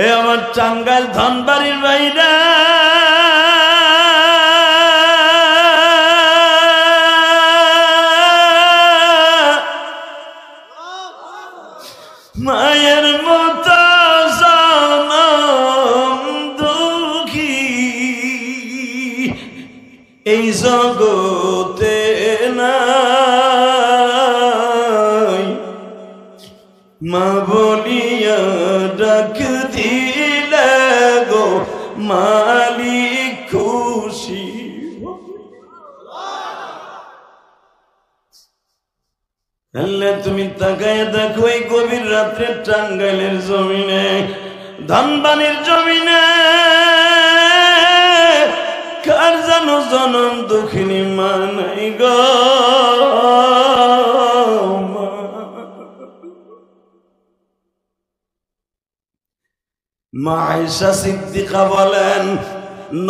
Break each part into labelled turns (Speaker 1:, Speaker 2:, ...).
Speaker 1: এ আমার টাঙ্গাইল ধনবাড়ির ভাইরা, মায়ের মতো জনম দুঃখী এই জগতে নাই, মা বলিয়া ডাক দিলে গো মালিক খুশি। আল্লাহ তুমি তাকায় দেখো এই গভীর রাত্রে টাঙ্গাইলের জমিনে, ধানবাড়ির জমিনে কার যেন জনম দুঃখিনী মা নাই গো। মা আয়েশা সিদ্দিকা বলেন,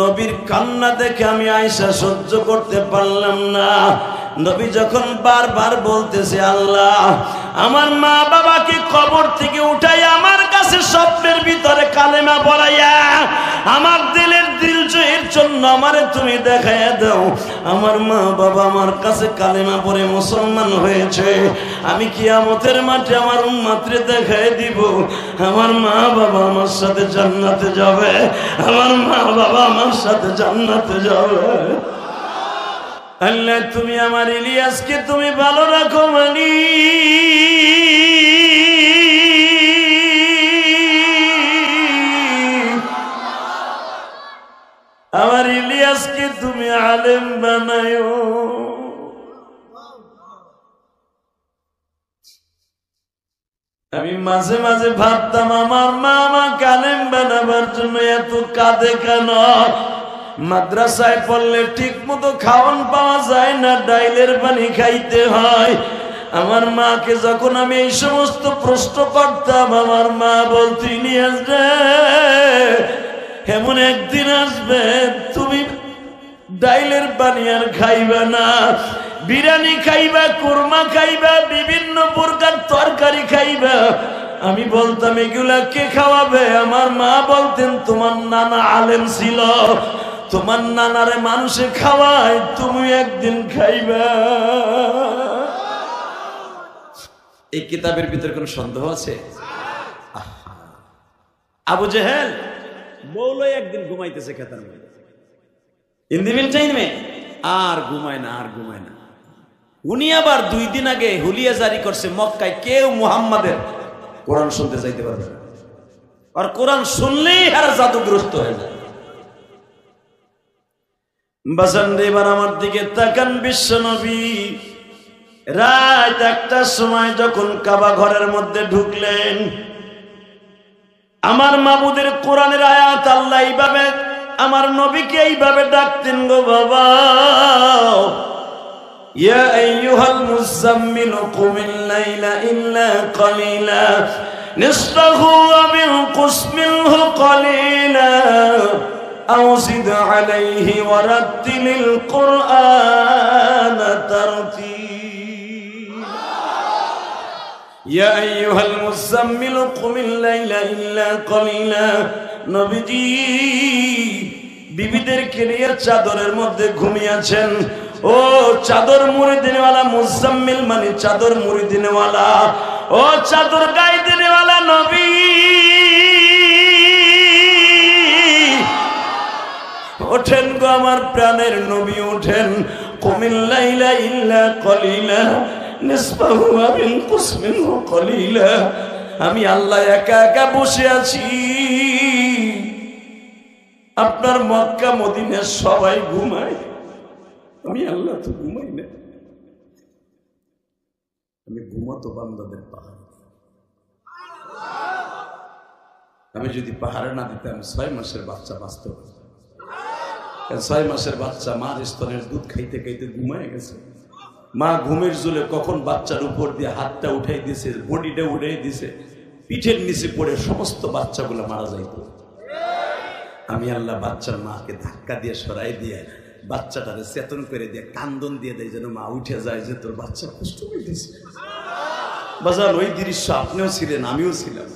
Speaker 1: নবীর কান্না দেখে আমি আয়েশা সহ্য করতে পারলাম না। নবী যখন বারবার বলতেছে, আল্লাহ আমার মা বাবাকে কবর থেকে উঠাই আমার কাছে স্বপ্নের ভিতরে কালেমা পড়াইয়া আমার দিলের দিলজয়ের জন্য আমারে তুমি দেখাইয়া দাও, আমার মা বাবা আমার কাছে কালেমা পড়ে মুসলমান হয়েছে, আমি কিয়ামতের মাঠে আমার উম্মতরে দেখাই দিব, আমার মা বাবা আমার সাথে জান্নাতে যাবে, আমার মা বাবা আমার সাথে জান্নাতে যাবে। আল্লাহ তুমি আমার ইলিয়াসকে তুমি ভালো রাখো মানি, আমার ইলিয়াসকে তুমি আলেম বানায়ো। আমি মাঝে মাঝে ভাবতাম আমার মা আমাকে আলেম বানাবার জন্য এত কাঁদে কেন? মাদ্রাসায় পড়লে ঠিক মতো খাওয়ান পাওয়া যায় না, ডাইলের পানি খাইতে হয়। আমার মাকে যখন আমি এই সমস্ত প্রশ্ন করতাম, আমার মা বলতো, ইলিয়াস রে এমন একদিন আসবে তুমি ডাইলের পানি আর খাইবা না, বিরিয়ানি খাইবা, কুরমা খাইবা, বিভিন্ন প্রকার তরকারি খাইবা। আমি বলতাম এগুলা কে খাওয়াবে? আমার মা বলতেন তোমার নানা আলেম ছিল, তোমার নানারে মানুষে খাওয়ায়, তুমি একদিন খাইবা। এই কিতাবের ভিতরে কোন সন্দেহ আছে? আবু জেহেল বউলো একদিন ঘুমাইতেছে খেতার মধ্যে, ইন দি মিন টাইমে আর ঘুমায় না, আর ঘুমায় না। উনি আবার 2 দিন আগে হুলিয়া জারি করছে, মক্কায় কেউ মুহাম্মাদের কোরআন শুনতে চাইতে পারবে না, আর কোরআন শুনলেই আর জাদুগ্রস্ত হয়ে যায়। বাজান এবার আমার দিকে তাকান বিশ্ব নবী, রাত 1টার সময় যখন কাবা ঘরের মধ্যে ঢুকলেন, আমার মাবুদের কোরআনের আয়াত আল্লাহ এইভাবে আমার নবীকে এইভাবে ডাকতেন, গো বাবা ইয়া আইয়ুহাল মুযাম্মিল কুমিল লাইলা ইল্লা কালিলা নিসফাহু ওয়া বিনকুস মিনহু কালিলা আও জিদ আলাইহি ওয়া রাত্তিলিল কুরআনা তারতীলা। ইয়া আইয়ুহাল মুযাম্মিল কুমিল লাইলা ইল্লা কালিলা। নবীজি বিবিদেরকে নিয়ে চাদরের মধ্যে ঘুমিয়েছেন। ও চাদর মুড়ি দিনেওয়ালা মুজাম্মিল মানে চাদর মুড়ি দিনেওয়ালা, ও চাদর গায়ে দিনেওয়ালা নবী, ওঠেন গো আমার প্রাণের নবী, ওঠেন। কুমিল লাইলা ইল্লা কালিলা নিসফাহু ওয়া বিনকুস মিনহু কালিলা। আমি আল্লাহ একা একা বসে আছি, আপনার মক্কা মদিনা সবাই ঘুমায়, আমি আল্লাহ তো ঘুমাই না। আমি ঘুমাতো বান্দাদের পাহাড়ে। আমি যদি পাহাড়ে না দিতাম 6 মাসের বাচ্চা বাঁচত। 6 মাসের বাচ্চা মার স্তনের দুধ খাইতে খাইতে ঘুমায় গেছে। মা ঘুমের জলে কখন বাচ্চার উপর দিয়ে হাতটা উঠাই দিছে, বডিটা উঠাই দিছে, পিঠের নিচে পড়ে সমস্ত বাচ্চাগুলো মারা যাইত। আমি আল্লাহ বাচ্চার মাকে ধাক্কা দিয়ে সরাই দিয়ে বাচ্চাটারে চেতন করে দিয়ে কান্দন দিয়ে দেয়, যেন মা উঠে যায় যে তোর বাচ্চা কষ্ট হইতেছে। বাজার ওই দৃশ্য আপনিও ছিলেন, আমিও ছিলাম।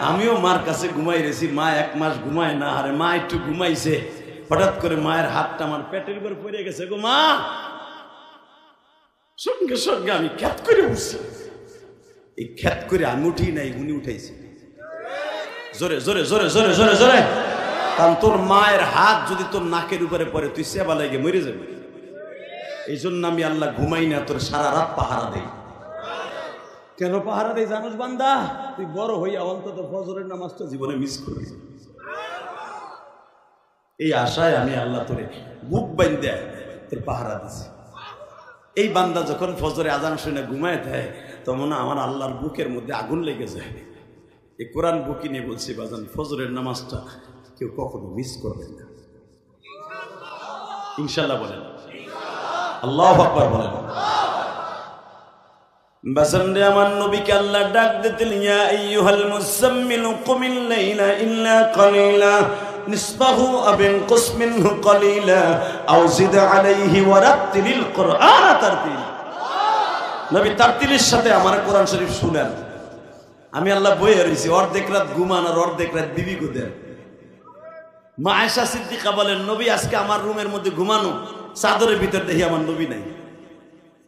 Speaker 1: আমিও মার কাছে ঘুমাই রেছি, মা 1 মাস ঘুমায় না, আরে মা একটু ঘুমাইছে, হঠাৎ করে মায়ের হাতটা আমার পেটের উপর পড়ে গেছে গো মা। সঙ্গে সঙ্গে আমি খ্যাত করে উঠছি, এই খ্যাত করে আমি উঠি নাই, উনি উঠাইছে জোরে জোরে জোরে জোরে জোরে জোরে। কারণ তোর মায়ের হাত যদি তোর নাকের উপরে পড়ে তুই সেবা লাগে মরে যাবে। এই জন্য আমি আল্লাহ ঘুমাই না, তোর সারা রাত পাহারা দেই। কেন পাহারা দেই জানোস বান্দা? তুই বড় হইয়া অন্তত ফজরের নামাজটা জীবনে মিস করবি। এই আশায় আমি আল্লাহ তোরে বুক বাইন্ধে তোর পাহারা দিছি। এই বান্দা যখন ফজরে আজান শুনে ঘুমায় দেয় তখন আমার আল্লাহর বুকের মধ্যে আগুন লেগে যায়। এই কোরআন বুকি নিয়ে বলছি বাজান, ফজরের নামাজটা কেউ কখনো মিস করবেন না, ইনশাল্লাহ বলেন, আল্লাহু আকবার বলেন। বাজান রে, আমার নবীকে আল্লাহ ডাক দিতেন, ইয়া আইয়ুহাল মুযাম্মিলু কুমিল লাইলা ইল্লা কালিলা নিসফাহু আও ইনকুস মিনহু কালিলা আও জিদ আলাইহি ওয়া রাত্তিলিল কুরআনা তারতিলা। নবী তারতিলের সাথে আমার কোরআন শরীফ শুনেন। আমি আল্লাহ বইয়ে রয়েছি, অর্ধেক রাত ঘুমান আর অর্ধেক রাত বিবি গোদের। মা আয়েশা সিদ্দিকা বলেন, নবী আজকে আমার রুমের মধ্যে ঘুমানো, চাদরের ভিতর দেখি আমার নবী নাই।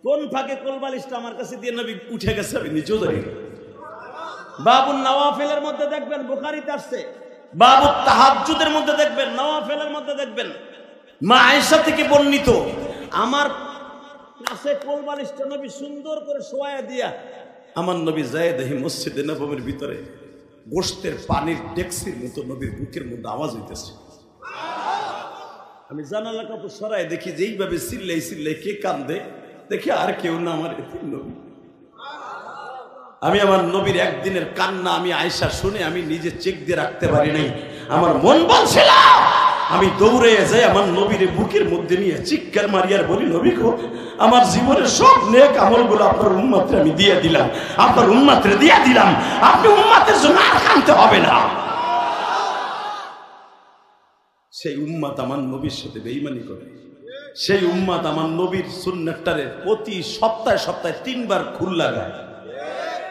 Speaker 1: কোন ফাঁকে কোলবালিশটা আমার কাছে দিয়ে নবী উঠে গেছে আমি নিজেও জানি না। বাবুন নওয়াফিলের মধ্যে দেখবেন, বুখারীতে আসছে, বাবু তাহাজ্জুদের মধ্যে দেখবেন, নওয়াফিলের মধ্যে দেখবেন, মা আয়েশা থেকে বর্ণিত, আমার কাছে কোলবালিশটা নবী সুন্দর করে শোয়ায়া দিয়া আমার নবী যায় দেখি মসজিদে নববীর ভিতরে গোশতের পানির ডেক্সির মতো নবীর বুকের মধ্যে আওয়াজ হইতেছে। আমি জানালা কাপড় সরাই দেখি যে এইভাবে চিল্লাই চিল্লাই কে কান্দে, দেখি আর কেউ না, আমার নবী। আমি আমার নবীর একদিনের কান্না আমি আয়েশা শুনে আমি নিজে চেক দিয়ে রাখতে পারি নাই। আমার মন বলছিল আমি দৌড়ে যাই আমার নবীর বুকের মধ্যে নিয়ে চিৎকার মারিয়ার বলি, নবী গো, আমার জীবনের সব নেক আমলগুলো আপনার উম্মতরে আমি দিয়ে দিলাম, আপনার উম্মতরে দিয়ে দিলাম, আপনি উম্মতের জন্য আর কাঁদতে হবে না। সেই উম্মত আমার নবীর সাথে বেঈমানি করে, সেই উম্মত আমার নবীর সুন্নাতটারে প্রতি সপ্তাহে সপ্তাহে 3 বার খুল লাগায়।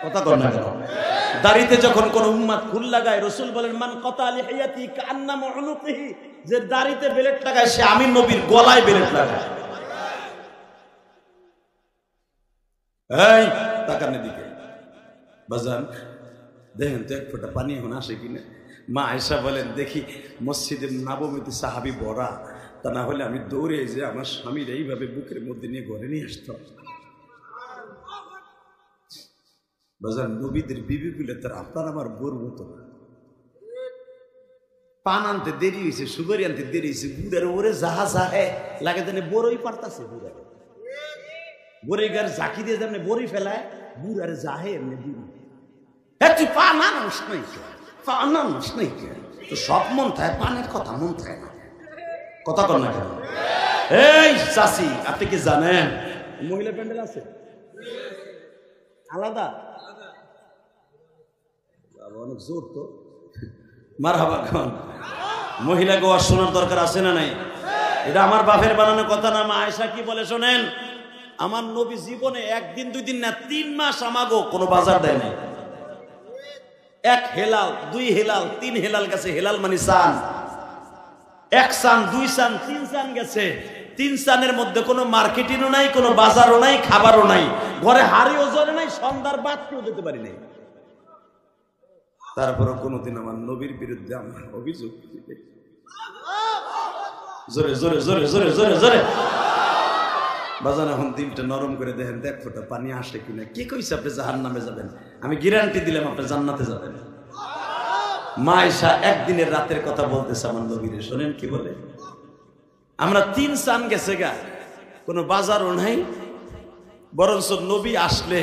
Speaker 1: কথা কর না কেন? দাড়িতে যখন কোন উম্মত খুল লাগায়, রাসূল বলেন, মান কাতা লিহিয়াতি কান্নামা উনুকিহি, যে দাড়িতে বেলেট লাগায় সে আমি নবীর গলায় বেলেট লাগায়। এই তাকানের দিকে বাজান, দেখেন তো এক ফোঁটা পানি এখন আসে কিনা। মা আয়েশা বলেন, দেখি মসজিদে নববীতে সাহাবী ভরা, তা না হলে আমি দৌড়ে যে আমার স্বামীর এইভাবে বুকের মধ্যে নিয়ে ঘরে নিয়ে আসতাম। বাজার নবীদের বিবিগুলো তার আপনার আমার বোর মতো না। পান আনতে দেরি হয়েছে, সুগারি আনতে দেরি হয়েছে, বুড়ার ওরে যাহা যাহে লাগে জানে বড়ই পারতাছে। বুড়ারে বড়ই গার ঝাঁকি দিয়ে যেমনি বড়ই ফেলায়, বুড়ারে যাহে এমনি বুড়ি। হ্যাঁ তুই পান আনস নাই, পান আনস নাই, তো সব মন থাকে, পানের কথা মন থাকে না। কথা কর না কেন? এই চাচি, আপনি কি জানেন মহিলা প্যান্ডেল আছে আলাদা? অনেক জোর তো, মারহাবা খান। মহিলা গোয়া শোনার দরকার আছে না নাই? এটা আমার বাপের বানানো কথা না। মা আয়েশা কি বলে শোনেন, আমার নবী জীবনে 1 দিন 2 দিন না 3 মাস আমাগো কোনো বাজার দেয় নাই। 1 হেলাল 2 হেলাল 3 হেলাল গেছে, হেলাল মানে সান, 1 সান 2 সান 3 সান গেছে। 3 সানের মধ্যে কোনো মার্কেটিংও নাই, কোনো বাজারও নাই, খাবারও নাই, ঘরে হাড়িও জ্বলে নাই, সন্ধ্যার বাদ কেউ দিতে পারি নাই। তারপরে কোনোদিন আমার নবীর বিরুদ্ধে আমার অভিযোগ দিবে। জোরে জোরে জোরে জোরে জোরে জোরে বাজান, এখন দিলটা নরম করে দেখেন, দেখ ফোঁটা পানি আসে কিনা। কে কইছে আপনি জাহান্নামে যাবেন? আমি গ্যারান্টি দিলাম আপনি জান্নাতে যাবেন। মা আয়েশা একদিনের রাতের কথা বলতেছে আমার নবীরে, শোনেন কি বলে। আমরা 3 সান গেছে গা, কোনো বাজারও নাই, বরঞ্চ নবী আসলে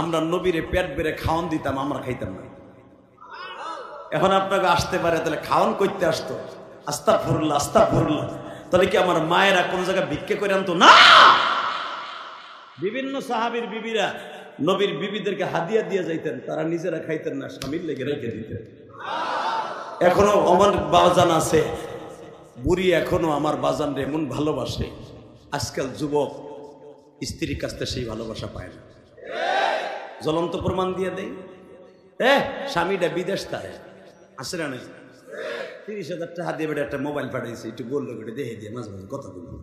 Speaker 1: আমরা নবীরে পেট বেড়ে খাওয়ান দিতাম, আমরা খাইতাম না। এখন আপনাকে আসতে পারে, তাহলে খাওয়ান করতে আসতো, আস্তাগফিরুল্লাহ আস্তাগফিরুল্লাহ। তাহলে কি আমার মায়েরা কোন জায়গায় ভিক্ষে করে আনতো না? বিভিন্ন সাহাবীর বিবিরা নবীর বিবিদেরকে হাদিয়া দিয়ে যাইতেন, তারা নিজেরা খাইতেন না, স্বামীর লেগে রেখে দিতেন। এখনো আমার বাজান আছে বুড়ি, এখনো আমার বাজান রে এমন ভালোবাসে। আজকাল যুবক স্ত্রীর কাছ থেকে সেই ভালোবাসা পায় না। জ্বলন্ত প্রমাণ দিয়ে দেয়। স্বামীটা বিদেশ তাই আসে না, 30,000 টাকা দিয়ে বেটা একটা মোবাইল পাঠাইছে, একটু বললো বেটা দেখে দিয়ে মাঝে মাঝে কথা বলবো।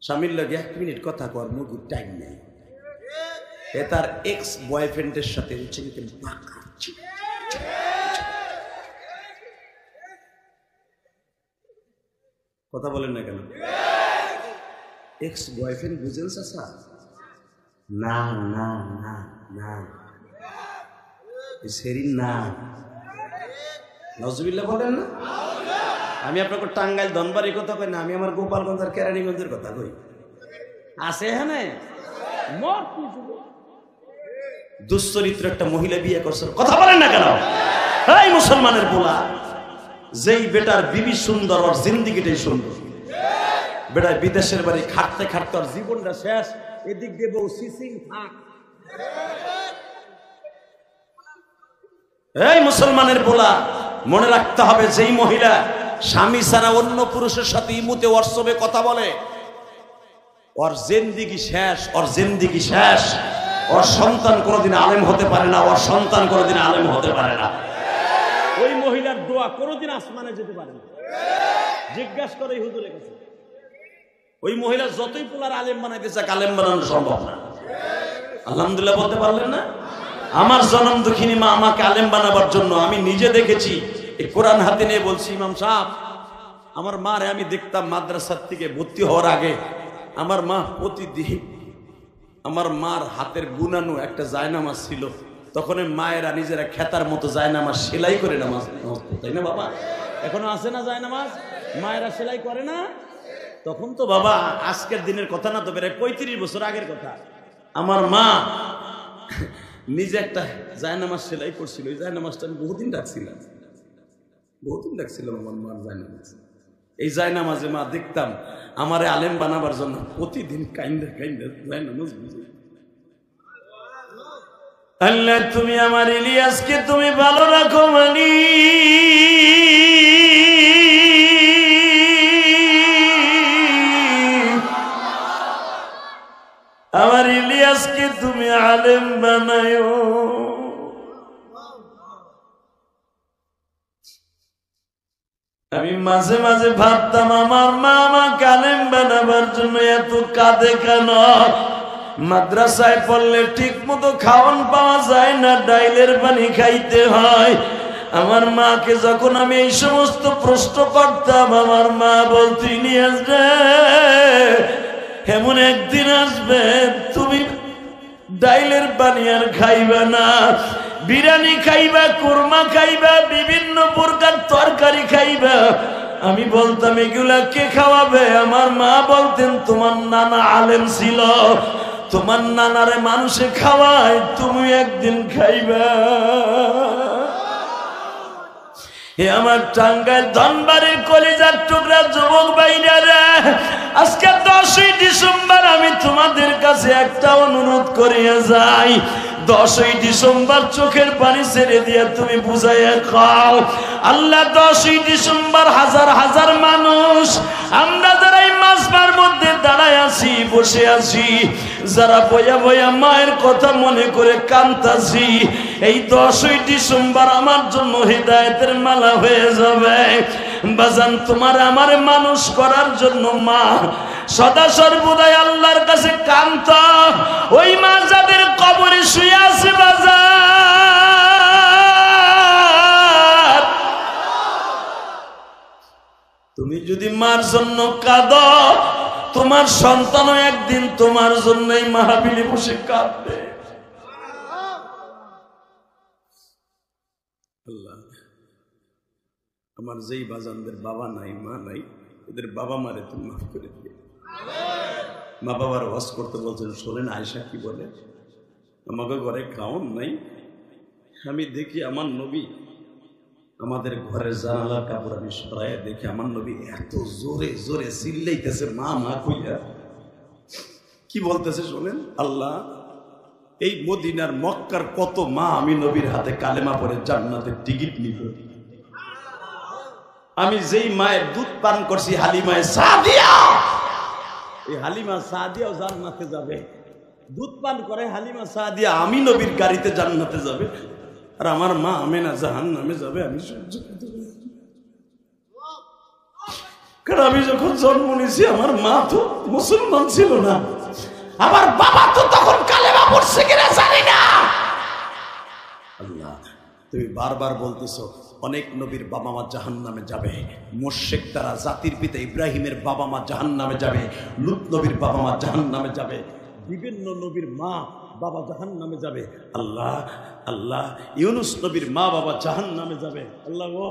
Speaker 1: স্বামীর লগে 1 মিনিট কথা কর মুখের টাইম নেই। এ তার এক্স বয়ফ্রেন্ডের সাথে কথা বলেন না কেন? এক্স বয়ফ্রেন্ড বুঝেন চাচা? না না না না সেরিন না, নজরুল্লাহ বলেন না। আমি আপনাকে টাঙ্গাইল ধনবাড়ি কথা কই না, আমি আমার গোপালগঞ্জ আর কেরানীগঞ্জের কথা কই। আছে হ্যাঁ দুশ্চরিত্র একটা মহিলা বিয়ে করছে, কথা বলেন না কেন? এই মুসলমানের পোলা, যেই বেটার বিবি সুন্দর ওর জিন্দিগিটাই সুন্দর। বেটায় বিদেশের বাড়ি খাটতে খাটতে ওর জীবনটা শেষ, এদিক দিয়ে বউ সিসিং থাক। এই মুসলমানের পোলা, মনে রাখতে হবে যেই মহিলা স্বামী ছাড়া অন্য পুরুষের সাথে ইমুতে হোয়াটসঅ্যাপে কথা বলে, ওর জিন্দিগি শেষ, ওর জিন্দিগি শেষ। ওর সন্তান কোনোদিন আলেম হতে পারে না, ওর সন্তান কোনোদিন আলেম হতে পারে না। ওই মহিলার দোয়া কোনোদিন আসমানে যেতে পারে না। জিজ্ঞাসা করে হুজুরের কাছে, ওই মহিলা যতই পোলার আলেম বানাইতে চাক, আলেম বানানো সম্ভব না। আলহামদুলিল্লাহ বলতে পারলেন না? আমার জনম দুঃখিনী মা আমাকে আলেম বানাবার জন্য, আমি নিজে দেখেছি, এই কোরআন হাতে নিয়ে বলছি, ইমাম সাহেব আমার মারে আমি দেখতাম মাদ্রাসার থেকে ভর্তি হওয়ার আগে, আমার মা প্রতিদিন আমার মার হাতের বুনানো একটা জায়নামাজ ছিল, তখন মায়েরা নিজেরা খেতার মতো জায়নামাজ সেলাই করে নামাজ, তাই না বাবা? এখনো আছে না জায়নামাজ? মায়েরা সেলাই করে না? তখন তো বাবা আজকের দিনের কথা না, তো বেড়ে 35 বছর আগের কথা। আমার মা নিজে একটা জায়নামাজ সেলাই করছিল, ওই জায়নামাজটা আমি বহুদিন রাখছিলাম আমার মার জায়নামাজ। এই জায়নামাজে মা দেখতাম আমারে আলেম বানাবার জন্য প্রতিদিন কাইন্দা কাইন্দা জায়নামাজ বুঝে। আল্লাহ তুমি আমার ইলিয়াসকে তুমি ভালো রাখো মানি, আমার ইলিয়াসকে তুমি আলেম বানায়ো। আমি মাঝে মাঝে ভাবতাম আমার মা আমাকে আলেম বানাবার জন্য এত কাঁদে কেন? মাদ্রাসায় পড়লে ঠিক মতো খাওয়ান পাওয়া যায় না, ডাইলের পানি খাইতে হয়। আমার মাকে যখন আমি এই সমস্ত প্রশ্ন করতাম, আমার মা বলতো, ইলিয়াস রে, এমন একদিন আসবে তুমি ডাইলের পানি আর খাইবা না, বিরিয়ানি খাইবা, কুরমা খাইবা, বিভিন্ন প্রকার তরকারি খাইবা। আমি বলতাম এগুলা কে খাওয়াবে? আমার মা বলতেন তোমার নানা আলেম ছিল, তোমার নানারে মানুষে খাওয়ায়, তুমি একদিন খাইবা। এ আমার টাঙ্গাইল ধনবাড়ির কলিজার টুকরা যুবক ভাইরা, আজকে 10ই ডিসেম্বর আমি তোমাদের কাছে একটা অনুরোধ করিয়া যাই। 10ই ডিসেম্বর চোখের পানি ছেড়ে দিয়ে তুমি বুঝাইয়া খাও, আল্লাহ 10ই ডিসেম্বর হাজার হাজার মানুষ আমরা যারা এই মাসবার মধ্যে দাঁড়ায় আছি, বসে আছি, যারা বয়া বয়া মায়ের কথা মনে করে কাঁদতাছি, এই 10ই ডিসেম্বর আমার জন্য হিদায়াতের মালা হয়ে যাবে। বাজান তোমার আমার মানুষ করার জন্য মা সদা সর্বদাই আল্লাহর কাছে কান্ত, ওই মা যাদের কবরে শুয়ে আছে বাজার, তুমি যদি মার জন্য কাঁদো, তোমার সন্তানও একদিন তোমার জন্যই মাহফিলে বসে কাঁদবে। আল্লাহ আমার যেই বাজানদের বাবা নাই মা নাই, এদের বাবা মারে তুমি মাফ করে দিয়ে। মা বাবার ওয়াজ করতে বলছেন, শোনেন আয়েশা কি বলে, আমাকে ঘরে খাওন নাই, আমি দেখি আমার নবী, আমাদের ঘরের জানালার কাপড় আমি সরাইয়া দেখি আমার নবী এত জোরে জোরে চিল্লাইতেছে মা মা কইয়া। কি বলতেছে শোনেন, আল্লাহ এই মদিনার মক্কার কত মা আমি নবীর হাতে কালেমা পড়ে জান্নাতের টিকিট নিব। আমি যেই মায়ের দুধ পান করছি হালিমায়ে সাদিয়া, এই হালিমা সাদিয়াও জান্নাতে যাবে। দুধ পান করে হালিমা সাদিয়া, আমি নবীর গাড়িতে জান্নাতে যাবে। আর আমার মা আমেনা জাহান্নামে যাবে আমি সহ্য করতে পারি না। কারণ আমি যখন জন্ম নিয়েছি আমার মা তো মুসলমান ছিল না, আমার বাবা তো তখন কালেমা পড়ছে কিনা জানি না। আল্লাহ, তুমি বারবার বলতেছো অনেক নবীর বাবা মা জাহান্নামে যাবে, মুশরিক তারা জাতির পিতা ইব্রাহিমের বাবা মা জাহান্নামে যাবে, লূত নবীর বাবা মা জাহান্নামে যাবে, বিভিন্ন নবীর মা বাবা জাহান্নামে যাবে। আল্লাহ আল্লাহ, ইউনুস নবীর মা বাবা জাহান্নামে যাবে। আল্লাহ গো,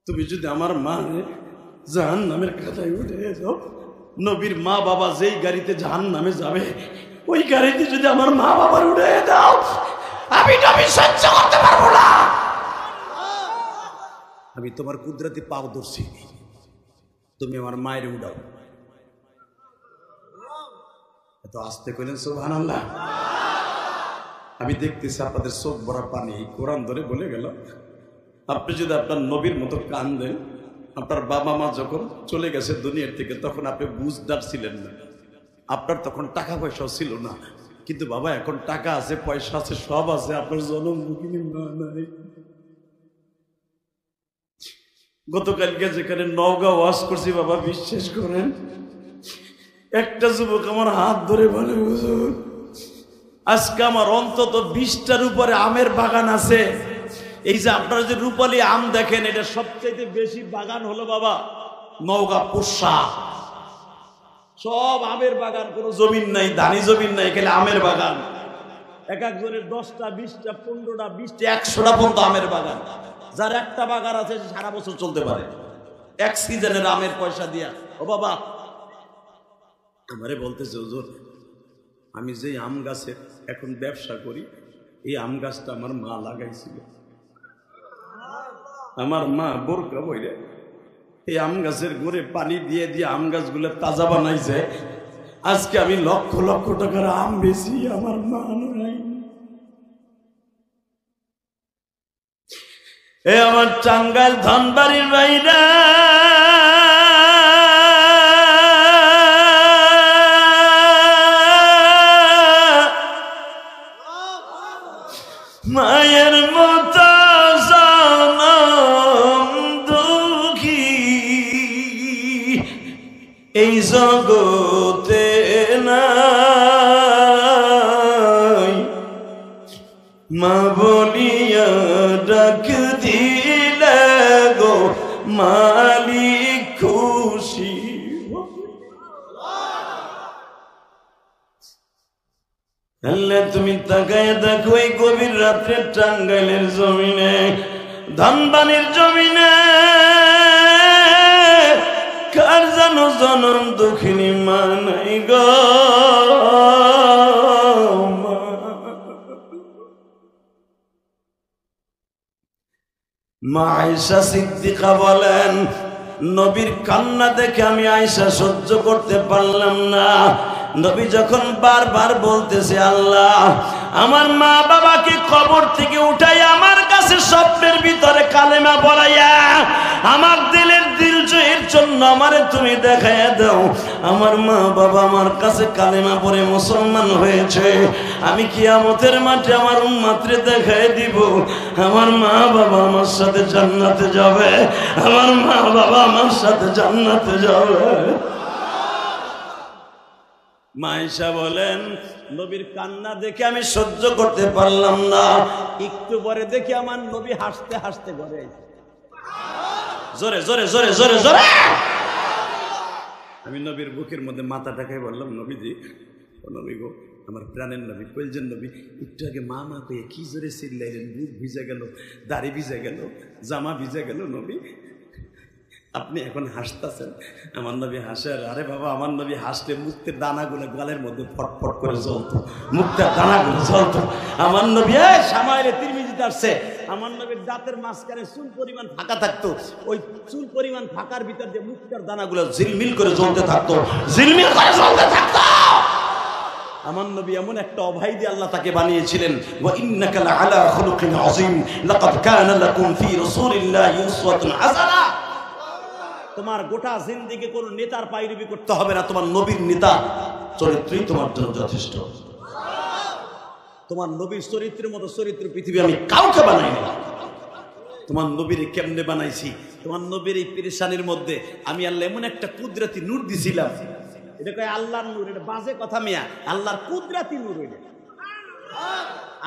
Speaker 1: তুমি যদি আমার মা জাহান্নামের খাতায় উঠে দাও, নবীর মা বাবা যেই গাড়িতে জাহান্নামে যাবে ওই গাড়িতে যদি আমার মা বাবার উঠে দাও, আমি নবী সহ্য করতে পারবো না। আমি তোমার কুদরতি পাও ধরছি, তুমি আমার মায়ের উঠাও। এত আস্তে কইলেন সুবহানাল্লাহ। আমি দেখতেছি আপনাদের চোখ ভরা পানি, কোরআন ধরে বলে গেল। আপনি যদি আপনার নবীর মতো কান্দেন, আপনার বাবা মা যখন চলে গেছে দুনিয়ার থেকে তখন আপনি বুঝদার ছিলেন না, আপনার তখন টাকা পয়সাও ছিল না, কিন্তু বাবা এখন টাকা আছে, পয়সা আছে, সব আছে, আপনার জন্মভূমি মা নাই। গতকালকে যেখানে নওগাঁ ওয়াজ করছি বাবা, বিশ্বাস করেন একটা যুবক আমার হাত ধরে বলে, হুজুর আজকে আমার অন্তত 20টার উপরে আমের বাগান আছে। এই যে আপনারা যে রূপালী আম দেখেন, এটা সবচেয়ে বেশি বাগান হলো বাবা নওগাঁ পোষা, সব আমের বাগান, কোনো জমিন নাই, ধানি জমিন নাই, এখানে আমের বাগান। এক একজনের 10টা 20টা 15টা 20টা 100টা পর্যন্ত আমের বাগান। যার একটা বাগান আছে সারা বছর চলতে পারে এক সিজনের আমের পয়সা দিয়া। ও বাবা আমারে বলতেছে, হুজুর আমি যে আম গাছের এখন ব্যবসা করি, এই আম গাছটা আমার মা লাগাইছিল। আমার মা বোরকা বইরে এই আম গাছের গোড়ে পানি দিয়ে দিয়ে আম গাছগুলো তাজা বানাইছে। আজকে আমি লক্ষ লক্ষ টাকার আম বেশি, আমার মা নাই। এ আমার টাঙ্গাইল ধনবাড়ির বাইরা, মায়ের মতো জনম দুঃখী এই জগতে নাই, মা বলিয়া ডাক দিলে গো মালিক খুশি। আল্লাহ তুমি তাকায় দেখো এই গভীর রাত্রে টাঙ্গাইলের জমিনে, ধানবানির জমিনে কার জানো জনম দুঃখিনী মা নাই গো। মা আয়েশা সিদ্দিকা বলেন, নবীর কান্না দেখে আমি আয়েশা সহ্য করতে পারলাম না। নবী যখন বারবার বলতেছে, আল্লাহ আমার মা বাবাকে কবর থেকে উঠাই আমার কাছে স্বপ্নের ভিতরে কালেমা পড়াইয়া আমার দিলের দিলজয়ের জন্য আমারে তুমি দেখাইয়া দাও। আমার মা বাবা আমার কাছে কালেমা পড়ে মুসলমান হয়েছে, আমি কিয়ামতের মাঠে আমার উম্মতরে দেখাই দিব। আমার মা বাবা আমার সাথে জান্নাতে যাবে, আমার মা বাবা আমার সাথে জান্নাতে যাবে। মা আয়েশা বলেন, নবীর কান্না দেখে আমি সহ্য করতে পারলাম না। একটু পরে দেখি আমার নবী হাসতে হাসতে ঘরে আইছে। জোরে জোরে জোরে জোরে জোরে আমি নবীর বুকের মধ্যে মাথাটাকে বললাম, নবীজি, ও নবী গো, আমার প্রাণের নবী, কইলজন নবী, একটু আগে মা মা কইয়া কি জোরে চিল্লাইলেন, বুক ভিজে গেল, দাড়ি ভিজে গেল, জামা ভিজে গেল। নবী আপনি এখন হাসতেছেন। আমার নবী হাসে, আরে বাবা আমার নবী হাসলে মুক্তের দানাগুলো গালের মধ্যে ফটফট করে জ্বলতো, মুক্তের দানাগুলো জ্বলতো। আমার নবী সামাইলে তিরমিজিতে আসছে, আমার নবীর দাঁতের মাঝখানে চুল পরিমাণ ফাঁকা থাকতো, ওই চুল পরিমাণ ফাঁকার ভিতর দিয়ে মুক্তের দানাগুলো ঝিলমিল করে জ্বলতে থাকতো, ঝিলমিল করে জ্বলতে থাকতো। আমার নবী এমন একটা অভাই দিয়ে আল্লাহ তাকে বানিয়েছিলেন, ওয়া ইন্নাকা লাআলা খুলুকিন আযীম, লাকাদ কানা লাকুম ফি রাসূলিল্লাহি উসওয়াতুন হাসানাহ। তোমার গোটা জিন্দেগি কোন নেতার পায়রবি করতে হবে না, তোমার নবীর নেতা চরিত্রই তোমার জন্য যথেষ্ট। তোমার নবীর চরিত্রের মতো চরিত্র পৃথিবী আমি কাউকে বানাই না। তোমার নবীর কেমনে বানাইছি, তোমার নবীর এই পেরেশানির মধ্যে আমি আল্লাহ এমন একটা কুদরতি নূর দিছিলাম। এটা কয় আল্লাহর নূর, এটা বাজে কথা মিয়া। আল্লাহর কুদরতি নূর, এটা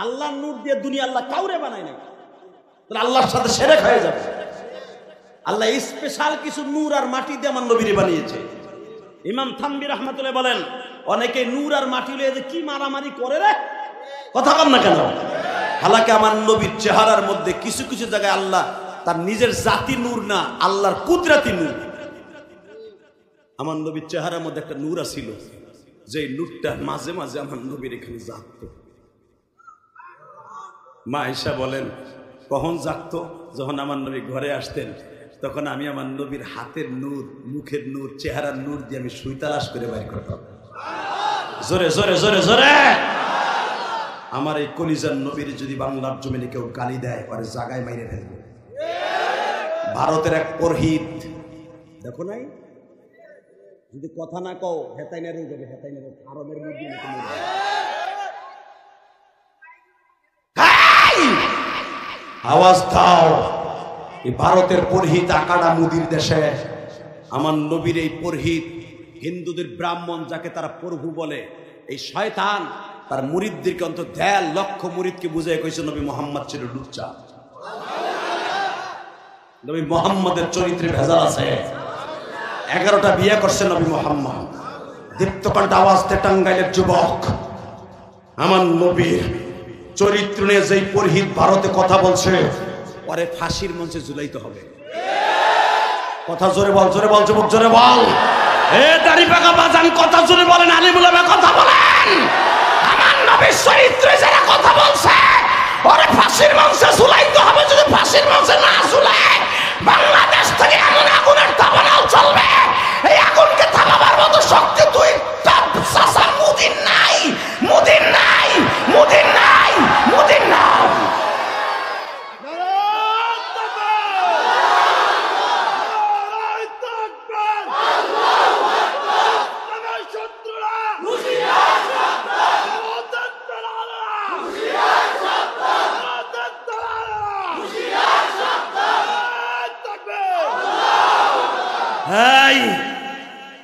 Speaker 1: আল্লাহর নূর দিয়ে দুনিয়া আল্লাহ কাউরে বানায় না। তাহলে আল্লাহর সাথে সেরেক হয়ে যাবে। আল্লাহ স্পেশাল কিছু নূর আর মাটি দিয়ে আমার নবীরে বানিয়েছে। ইমাম থানবী রাহমাতুল্লাহ বলেন, অনেকে নূর আর মাটি লয়ে যে কি মারামারি করে রে, কথা কম না কেন? হালাকে আমার নবীর চেহারার মধ্যে কিছু কিছু জায়গায় আল্লাহ তার নিজের জাতি নূর না, আল্লাহর কুদরতি নূর। আমার নবীর চেহারার মধ্যে একটা নূর আছিল, যে নূরটা মাঝে মাঝে আমার নবীর এখানে জাগতো। মা আয়েশা বলেন, কখন জাগতো? যখন আমার নবী ঘরে আসতেন, তখন আমি আমার নবীর হাতের নূর, মুখের নূর, চেহারার নূর দিয়ে আমি সুই তালাশ করে বাইর করতাম। জোরে জোরে জোরে জোরে। আমার এই কলিজার নবীর যদি বাংলার জমিনে কেউ গালি দেয়, পরে জাগায় মাইরে ফেলবে। ভারতের এক পুরোহিত দেখো নাই, যদি কথা না কও হেতাই না রয়ে যাবে, হেতাই না আরবের মধ্যে আওয়াজ দাও। এই ভারতের পুরোহিত আকাড়া মুদির দেশে আমার নবীর এই পুরোহিত, হিন্দুদের ব্রাহ্মণ যাকে তারা প্রভু বলে, এই শয়তান তার মুরিদদেরকে অন্তত 1.5 লক্ষ মুরিদকে বুঝাই কইছে নবী মোহাম্মদ ছিল লুচ্চা। নবী মোহাম্মদের চরিত্রে ভেজাল আছে। 11টা বিয়ে করছে নবী মোহাম্মদ। দীপ্তকণ্ঠ আওয়াজতে টাঙ্গাইলের যুবক, আমার নবীর চরিত্র নিয়ে যেই পুরোহিত ভারতে কথা বলছে, পরে ফাঁসির মঞ্চে ঝুলাইতে হবে। কথা জোরে বল, জোরে বল যুবক, জোরে বল। এ দাড়ি পাকা বাজান কথা জোরে বলেন, আলিমুল আলম কথা বলেন। আমার নবীর চরিত্রে যারা কথা বলছে, পরে ফাঁসির মঞ্চে ঝুলাইতে হবে। যদি ফাঁসির মঞ্চে না ঝুলায়, বাংলাদেশ থেকে এমন আগুনের দাবানল চলবে, এই আগুনকে থামাবার মতো শক্তি তুই চাচা মুদির নাই, মুদির নাই, মুদির নাই, মুদির নাই।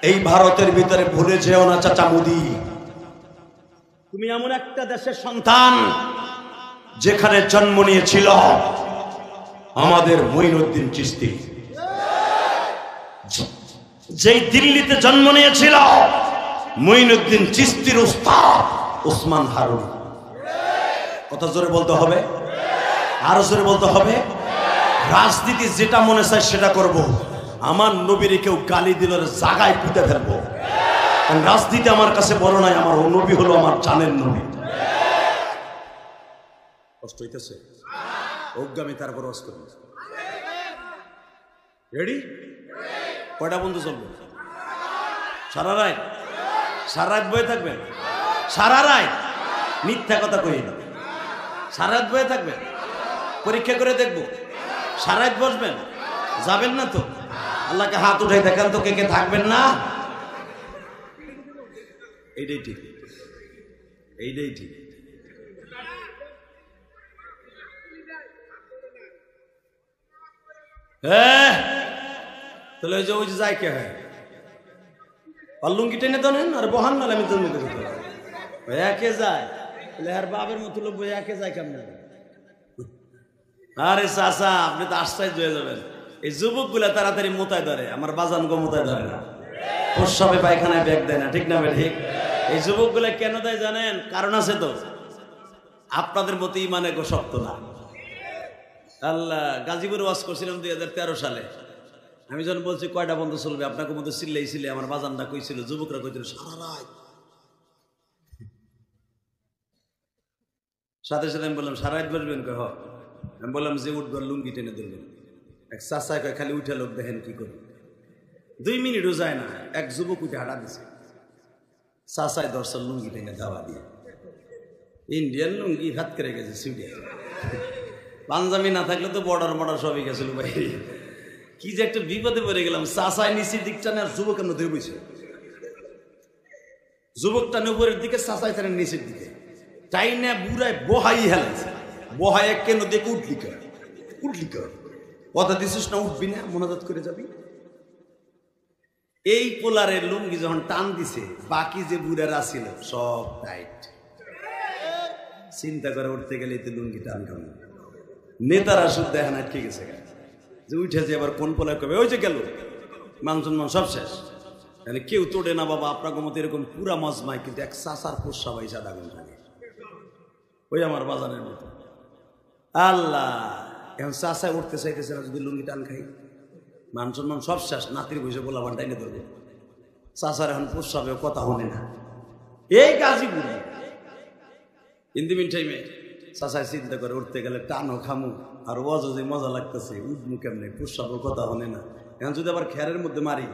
Speaker 1: এই ভারতের ভিতরে ভুলে যেও না চাচা মোদি, তুমি এমন একটা দেশের সন্তান যেখানে জন্ম নিয়েছিল আমাদের মঈনুদ্দিন চিশতি, যেই দিল্লিতে জন্ম নিয়েছিল মঈনুদ্দিন চিশতির উস্তাদ ওসমান হারুন। কথা জোরে বলতে হবে, আরো জোরে বলতে হবে। রাজনীতি যেটা মনে চায় সেটা করব। আমার নবীর কেউ গালি দিল জাগায় পুঁতে ফেলবো। রাজনীতি আমার কাছে বড় নাই, আমার নবী হলো আমার জানের নবী। কষ্ট হইতেছে অজ্ঞামী, তারপর রেডি? কয়টা বন্ধু চলবে? সারা রাত, সারা রাত বয়ে থাকবেন? সারা রাত মিথ্যা কথা কই না, সারা রাত বয়ে থাকবেন? পরীক্ষা করে দেখবো। সারা রাত বসবেন? যাবেন না তো? আল্লাহকে হাত উঠাই দেখান তো কে কে থাকবেন না। এইটাই ঠিক, এইটাই ঠিক। তাহলে ওই যে যায় কে হয়, লুঙ্গি টেনে তো নেন আর বহান নালে আমি জন্ম করে একে যায়, আর বাবের মতো লোক একে যায় কেমন? আরে চাচা আপনি তো আশ্চর্য হয়ে যাবেন, এই যুবক গুলা তাড়াতাড়ি মোতায় ধরে, আমার বাজান গো মোতায় ধরে না, প্রস্রাবে পায়খানায় ব্যাগ দেয় না, ঠিক না ভাই? ঠিক। এই যুবক গুলা কেন দেয় জানেন? কারণ আছে তো, আপনাদের মতো ইমানে গো শক্ত না। আল্লাহ গাজীপুর ওয়াজ করছিলাম 2013 সালে। আমি যখন বলছি কয়টা বন্ধ চলবে, আপনাকে মতো চিল্লাইছিলে, আমার বাজানটা কইছিল, যুবকরা কইছিল সারা রাত। সাথে সাথে আমি বললাম সারা রাত বসবেন? কয় হ। আমি বললাম যে উঠবেন লুঙ্গি টেনে ধরবেন। এক চাচায় কয় খালি উঠে লোক দেখেন কি করি। 2 মিনিটও যায় না, এক যুবক উঠে হাঁটা দিছে, চাচায় দর্শন লুঙ্গি টেনে ধাওয়া দিয়ে। ইন্ডিয়ান লুঙ্গি হাত করে গেছে সিউডিয়া, পাঞ্জাবি না থাকলে তো বর্ডার মর্ডার সবই গেছিল ভাই। কি যে একটা বিপদে পড়ে গেলাম। চাচায় নিচের দিকটা না, যুবকের মধ্যে বইছে, যুবকটা উপরের দিকে, চাচায় তার নিচের দিকে। টাইনা বুড়ায় বহাই হেলাইছে, বহায় কেন দেখে উঠলি কর কথা দিছিস না, উঠবি না, মোনাজাত করে যাবি। এই পোলারের লুঙ্গি যখন টান দিছে, বাকি যে বুড়ারা ছিল সব টাইট। চিন্তা করে উঠতে গেলে তো লুঙ্গি টান খাবো। নেতারা শুদ্ধ এখন আটকে গেছে যে উঠে যে আবার কোন পোলায় কবে ওই যে গেল, মান সম্মান সব শেষ। তাহলে কেউ তোড়ে না বাবা, আপনার মতো এরকম পুরা মজমায়, কিন্তু এক চাষার পোষা ভাই সাদা ঘন্টা ওই আমার বাজারের মতো। আল্লাহ, এখন চাষায় উঠতে চাইতেছে না, যদি লুঙ্গি টান খাই মান সম্মান সব শেষ। নাতির বসে বলা টাইনে ধরবে, চাষার এখন পোষাবে, কথা হনে না। এই গাজীপুরে ইন দি মিন টাইমে চাষায় চিন্তা করে উঠতে গেলে টানও খামু, আর ওয়াজও যে মজা লাগতেছে, উঠমু কেমনে, পোষাবো, কথা হনে না। এখন যদি আবার খেরের মধ্যে মারি,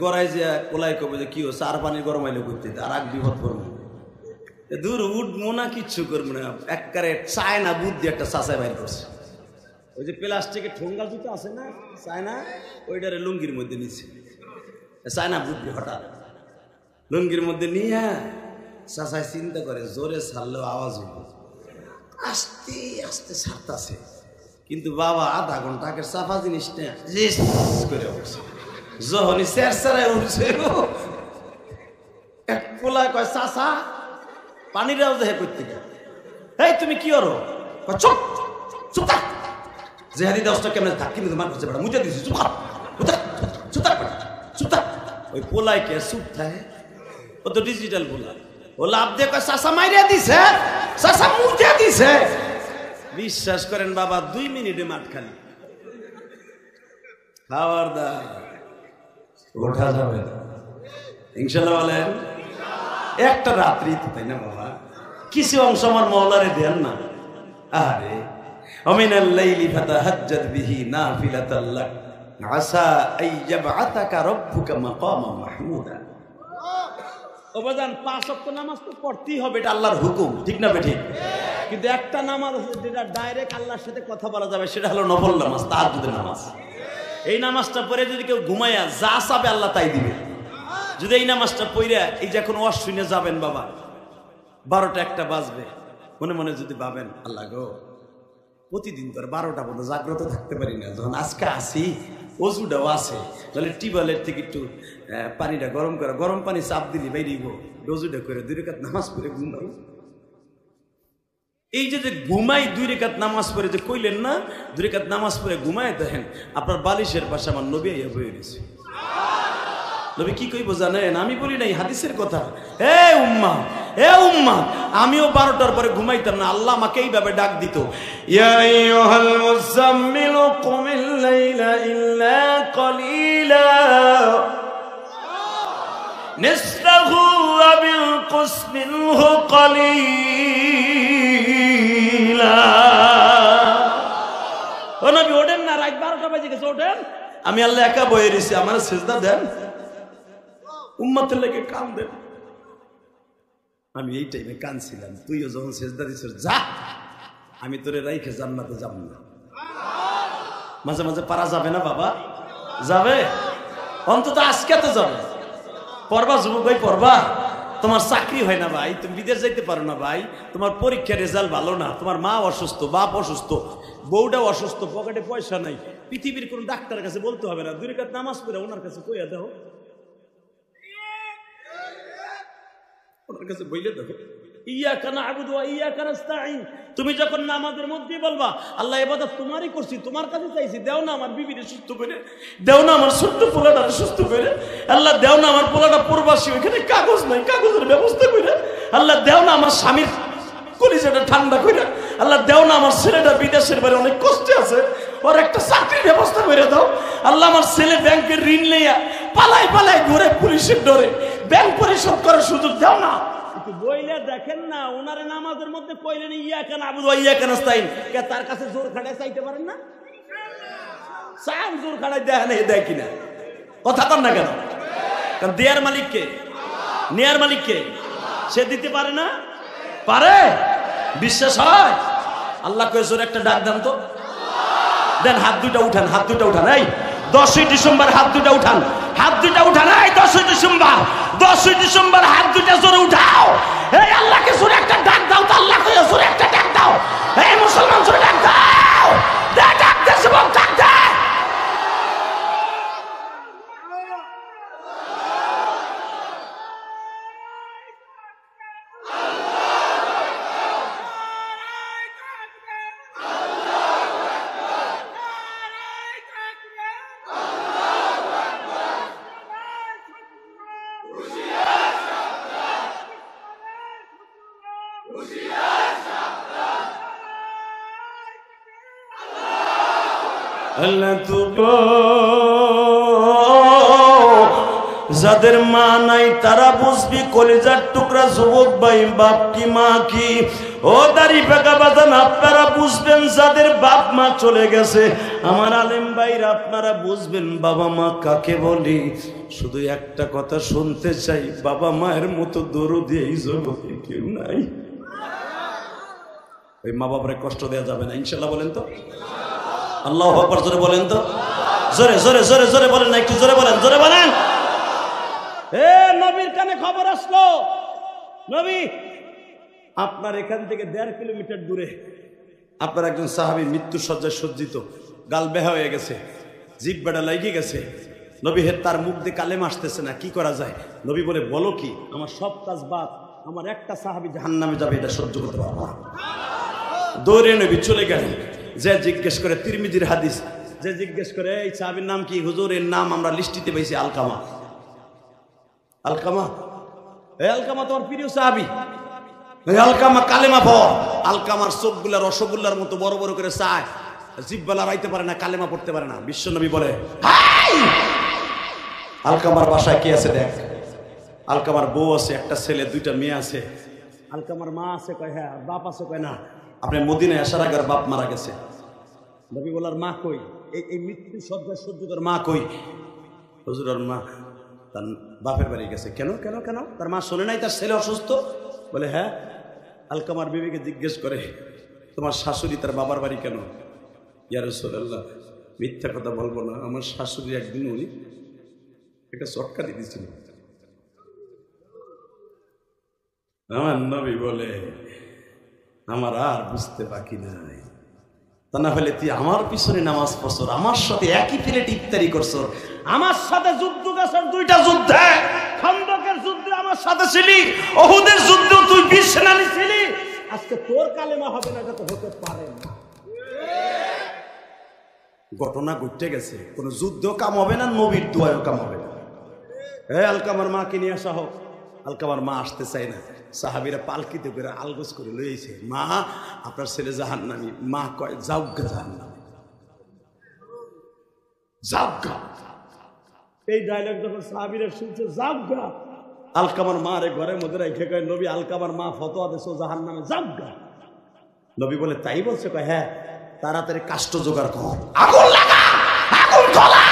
Speaker 1: গড়াই যে কোলাই কবে যে কি চার পানি গরম আইলে করতে, আর আগ বিপদ করবো, দূর উঠবো না, কিচ্ছু করবো না। একবারে চায় না বুদ্ধি একটা চাষায় বাইর করছে। ওই যে প্লাস্টিকের ঠোঙ্গা জুতো আছে না, চায় না, ওইটারে লুঙ্গির মধ্যে নিচ্ছে, চায় না বুদ্ধি। হঠাৎ লুঙ্গির মধ্যে নিয়ে চাষায় চিন্তা করে জোরে ছাড়লেও আওয়াজ হইব, আস্তে আস্তে ছাড়তাছে। কিন্তু বাবা আধা ঘন্টা আগের চাপা জিনিসটা করে উঠছে, যখনই চেরচারায় উঠছে এক পোলায় কয় চাষা পানিরাও যে করতে গেল, এই তুমি কি করো, চুপ চুপ থাক, যে হাতি দশটা কেমন থাক, কিন্তু তোমার কাছে মুজে দিছি, চুপ চুপ থাক। ওই পোলায় কে চুপ থাকে, ও তো ডিজিটাল পোলা, ও লাভ দিয়ে কয় চাষা মাইরিয়া দিছে, চাষা মুজে দিছে। বিশ্বাস করেন বাবা, 2 মিনিটে মাঠ খালি, খাওয়ার দাওয়ার ওঠা যাবে না ইনশাল্লাহ বলেন। একটা রাত্রি তো, তাই না বাবা, কিছু অংশ আমার মওলারে দেন না। আরে আমিনাল লাইলি ফাতাহাজ্জাদ বিহি নাফিলাতাল লাক আসা আইয়াবআতাকা রাব্বুকা মাকামান মাহমুদা। ওবাজান 5 ওয়াক্ত নামাজ তো পড়তেই হবে, এটা আল্লাহর হুকুম, ঠিক না বেঠিক? কিন্তু একটা নামাজ আছে যেটা ডাইরেক্ট আল্লাহর সাথে কথা বলা যাবে, সেটা হলো নফল নামাজ, তাহাজ্জুদের নামাজ। এই নামাজটা পড়ে যদি কেউ ঘুমাইয়া যা চাবে আল্লাহ তাই দিবে। যদি এই নামাজটা পড়ে এই যে এখন ওয়াজ শুনে যাবেন বাবা, 12টা 1টা বাজবে, মনে মনে যদি ভাবেন আল্লাহ গো, প্রতিদিন তো 12টা পর্যন্ত জাগ্রত থাকতে পারি না, যখন আজকে আসি অজুটাও আছে, তাহলে টিউবওয়েলের থেকে একটু পানিটা গরম করে, গরম পানি চাপ দিলি বাইরিব, অজুটা করে 2 রাকাত নামাজ পড়ে ঘুমাই। এই যে ঘুমাই 2 রাকাত নামাজ পড়ে যে কইলেন না, 2 রাকাত নামাজ পড়ে ঘুমায়, দেখেন আপনার বালিশের পাশে আমার নবী আইয়া বইয়ে গেছে। নবী কি কইব জানেন? আমি বলি নাই, হাদিসের কথা। হে উম্মাহ, আমিও 12টার পরে ঘুমাইতাম না, আল্লাহ আমাকে এইভাবে ডাক দিত, ইয়া আইয়ুহাল মুযাম্মিল কুমিল লাইলা ইল্লা কলিলা নিসফাহু ওয়া বিনকুস মিনহু কলিলা। ও নবী ওঠেন না, রাত 12টা বাজে গেছে, ওঠেন, আমি আল্লাহ একা বয়ে রয়েছি, আমার সেজদা দেন, উম্মতের লেগে কাম দেন। আমি এই টাইমে কানছিলাম, তুইও যখন সেজদা দিস, যা আমি তোরে রাইখে জান্নাতে যাব না। মাঝে মাঝে পারা যাবে না বাবা? যাবে, অন্তত আজকে তো যাবে। পড়বা যুবক ভাই, পড়বা। তোমার চাকরি হয় না ভাই, তুমি বিদেশ যাইতে পারো না ভাই, তোমার পরীক্ষার রেজাল্ট ভালো না, তোমার মা অসুস্থ, বাপ অসুস্থ, বউটাও অসুস্থ, পকেটে পয়সা নাই, পৃথিবীর কোন ডাক্তারের কাছে বলতে হবে না, 2 রাকাত নামাজ পড়ে ওনার কাছে কইয়া দাও, ওনার কাছে বইলে দেখো, ইয়াকা না'বুদু ওয়া ইয়াকা নাস্তাঈন। তুমি যখন নামাজের মধ্যে বলবা আল্লাহ ইবাদত তোমারই করছি, তোমার কাছে চাইছি, দেও না আমার বিবিরে সুস্থ করে, দেও না আমার ছোট্ট পোলাটা সুস্থ করে, আল্লাহ দেও না আমার পোলাটা প্রবাসী, ওইখানে কাগজ নাই, কাগজের ব্যবস্থা করে, আল্লাহ দেও না আমার স্বামীর কলিজাটা ঠান্ডা করে, আল্লাহ দেও না আমার ছেলেটা বিদেশের বাইরে অনেক কষ্টে আছে, ওর একটা চাকরির ব্যবস্থা করে দাও, আল্লাহ আমার ছেলে ব্যাংকের ঋণ লইয়া পালাই পালাই ঘুরে পুলিশের ডরে ব্যাংক পরিশোধ করার সুযোগ দাও না। বইলে দেখেন না, ওনারে নামাজের মধ্যে কইলেন ইয়াকা না'বুদু ওয়া ইয়াকা নাস্তাঈন, কে তার কাছে জোর খাটায় চাইতে পারেন না? চান জোর খাটায় দেয় না, দেয় কিনা? কথা কন না কেন? কারণ দেয়ার মালিক কে? নেয়ার মালিক কে? সে দিতে পারে না? পারে? বিশ্বাস হয়? আল্লাহ কয়ে জোর একটা ডাক দেন তো, দেন, হাত 2টা উঠান, হাত 2টা উঠান, এই 10ই ডিসেম্বর হাত 2টা উঠান, হাত 2টা উঠান, এই 10ই ডিসেম্বর হাত 2টা জোরে উঠাও, এই আল্লাহকে জোরে একটা আল্লাহ তুমি যাদের মা নাই তারা বুঝবি কলিজার টুকরা যুবক ভাই বাপ কি মা কি। ও দাড়ি পাকা বাজান আপনারা বুঝবেন যাদের বাপ মা চলে গেছে। আমার আলেম ভাইরা আপনারা বুঝবেন বাবা মা কাকে বলি। শুধু একটা কথা শুনতে চাই, বাবা মায়ের মতো দরদি এই জগতে কেউ নাই। ওই মা বাবারে কষ্ট দেওয়া যাবে না ইনশাল্লাহ, বলেন তো আল্লাহু আকবার, জোরে বলেন তো, জোরে জোরে জোরে জোরে বলেন না, একটু জোরে বলেন, জোরে বলেন। নবীর কানে খবর আসলো, নবী আপনার এখান থেকে 1.5 কিলোমিটার দূরে আপনার একজন সাহাবী মৃত্যু সজ্জায় সজ্জিত, গাল বেহা হয়ে গেছে, জিভ বেড়া লাগিয়ে গেছে। নবী তার মুখ দিয়ে কালেমা আসতেছে না, কি করা যায়? নবী বলে বলো কি, আমার সব কাজ বাদ, আমার একটা সাহাবী জাহান্নামে যাবে, এটা সহ্য করতে পারবো না। দৌড়ে নবী চলে গেলেন। যে জিজ্ঞেস করে, তিরমিজির হাদিস, যে জিজ্ঞেস করে এই সাহাবীর নাম কি? হুজুর এর নাম আমরা লিস্টিতে পেয়েছি আলকামা। আলকামা, এই আলকামা তোমার প্রিয় সাহাবী, আলকামা কালেমা পড়। আলকামার চোখগুলা রসগোল্লার মতো বড় বড় করে চায়, জিহ্বা রাইতে পারে না, কালেমা পড়তে পারে না। বিশ্বনবী বলে আলকামার বাসায় কি আছে দেখ। আলকামার বউ আছে, একটা ছেলে, 2টা মেয়ে আছে। আলকামার মা আছে, কয় হ্যাঁ। বাপ আছে, কয় না। আপনি মদিনায় আসার আগে বাপ মারা গেছে। নবী বলার মা কই? এই মৃত্যু সজ্জায় সজ্জিতর মা কই? হুজুর ওর মা তার বাপের বাড়ি গেছে। কেন কেন কেন? তার মা শোনে নাই তার ছেলে অসুস্থ? বলে হ্যাঁ। আলকামার বিবিকে জিজ্ঞেস করে, তোমার শাশুড়ি তার বাবার বাড়ি কেন? ইয়া রাসূলুল্লাহ, মিথ্যা কথা বলবো না, আমার শাশুড়ি একদিন উনি একটা চটকা দিয়ে দিয়েছিল। আমার নবী বলে আমার আর বুঝতে বাকি নাই, তা না হলে তুই আমার পিছনে নামাজ পড়ছর, আমার সাথে একই প্লেট ইফতারি করছর, আমার সাথে যুদ্ধ গেছর, 2টা যুদ্ধে, খন্দকের যুদ্ধে আমার সাথে ছিলি, উহুদের যুদ্ধে তুই 20 সেনানি ছিলি। আজকে তোর কালেমা হবে না, এটা তো হতে পারে না। ঘটনা ঘটে গেছে, কোন যুদ্ধ কাম হবে না, নবীর দোয়াও কাম হবে না। আলকামার মাকে নিয়ে আসা হোক। আলকামার মা আসতে চায় না। সাহাবীরা পালকিতে করে আলগোজ করে লইছে, মা আপনার ছেলে জাহান্নামী। মা কয় যাওগা জাহান্নামী, যাওগা। এই ডায়লগ যখন সাহাবীরা শুনছে যাওগা, আলকামার মা রে ঘরের মধ্যে রেখে কয়, নবী আলকামার মা ফতোয়া দিয়েছে জাহান্নামে, যাওগা। নবী বলে তাই বলছে? কয় হ্যাঁ। তাড়াতাড়ি কাষ্ঠ জোগাড় কর, আগুন লাগা, আগুন জ্বলা,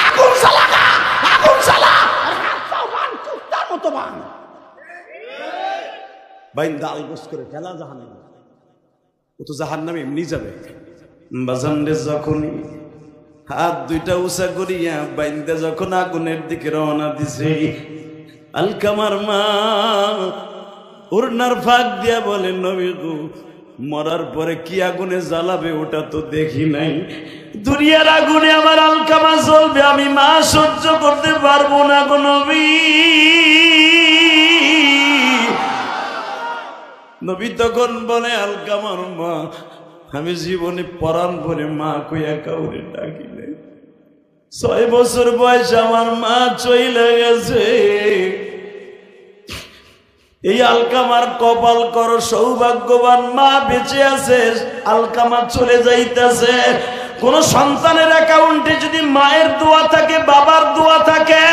Speaker 1: আগুন জ্বালাগা, আগুন জ্বালা, কুত্তার মতো বান বাইন্দা আলগোস করে ফেলা জাহান্নামে। ও তো জাহান্নামে এমনি যাবে। বাজানরে যখনই হাত 2টা উঁচা করিয়া বাইন্দা যখন আগুনের দিকে রওনা দিছে, আলকামার মা ওড়নার ফাঁক দিয়া বলে, নবী গো মরার পরে কি আগুনে জ্বালাবে ওটা তো দেখি নাই, দুনিয়ার আগুনে আমার আলকামা জ্বলবে, আমি মা সহ্য করতে পারবো না গো নবী। নবী তখন বলে, আলকামার মা আমি জীবনে পরাণ ভরে মা কইয়া কাউরে ডাকি নাই, 6 বছর বয়স আমার মা চইলা গেছে। এই আলকামার কপাল কর সৌভাগ্যবান, মা বেঁচে আছে, আলকামা চলে যাইতেছে। কোন সন্তানের অ্যাকাউন্টে যদি মায়ের দোয়া থাকে, বাবার দোয়া থাকে,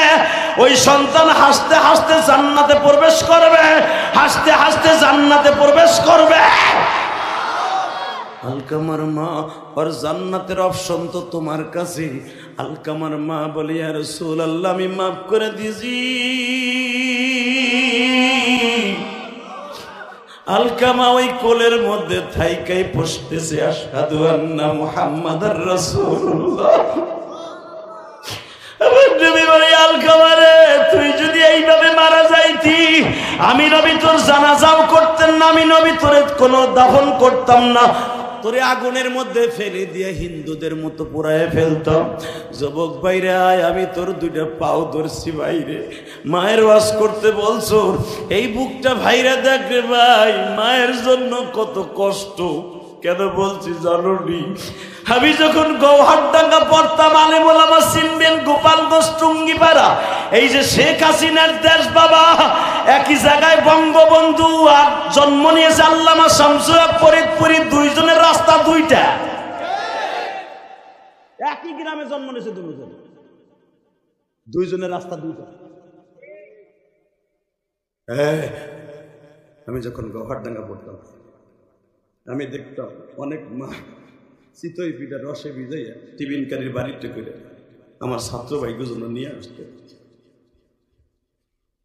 Speaker 1: ওই সন্তান হাসতে হাসতে জান্নাতে প্রবেশ করবে, হাসতে হাসতে জান্নাতে প্রবেশ করবে। আলকামার মা আর জান্নাতের অপশন তো তোমার কাছে। আলকামার মা বলে, ইয়া রাসূলুল্লাহ আমি মাফ করে দিয়েছি। আলকামা ওই কোলের মধ্যে থাইকাই পড়তেছে, আশহাদু আন্না মুহাম্মাদার রাসূলুল্লাহ। নবী বলে, আলকামা রে তুই যদি এইভাবে মারা যাইতি, আমি নবী তোর জানাজাও করতেন না, আমি নবী তোরে কোনো দাফন করতাম না, তোরে আগুনের মধ্যে ফেলে দিয়ে হিন্দুদের মতো পোড়ায় ফেলতাম। যুবক ভাইরে আয়, আমি তোর 2টা পাও ধরছি ভাইরে, মায়ের ওয়াজ করতে বলছো, এই বুকটা ভাইরা দেখ রে ভাই, মায়ের জন্য কত কষ্ট। কেন বলছি জানো নি? আমি যখন গৌহারডাঙ্গা পড়তাম, আলেম ওলামা চিনবেন, গোপালগঞ্জ টুঙ্গিপাড়া, এই যে শেখ হাসিনার দেশ বাবা, একই জায়গায় বঙ্গবন্ধু আর জন্ম নিয়েছে আল্লামা শামসুল হক ফরিদপুরি, 2 জনের রাস্তা 2টা। একই গ্রামে জন্ম নিয়েছে দুইজনের রাস্তা দুইটা। আমি যখন গহরডাঙ্গা পড়তাম আমি দেখতাম অনেক মা চিতই পিঠা রসে ভিজাইয়া টিফিনকারীর বাড়িতে করে আমার ছাত্র ভাইগুলোর জন্য নিয়ে আসতো।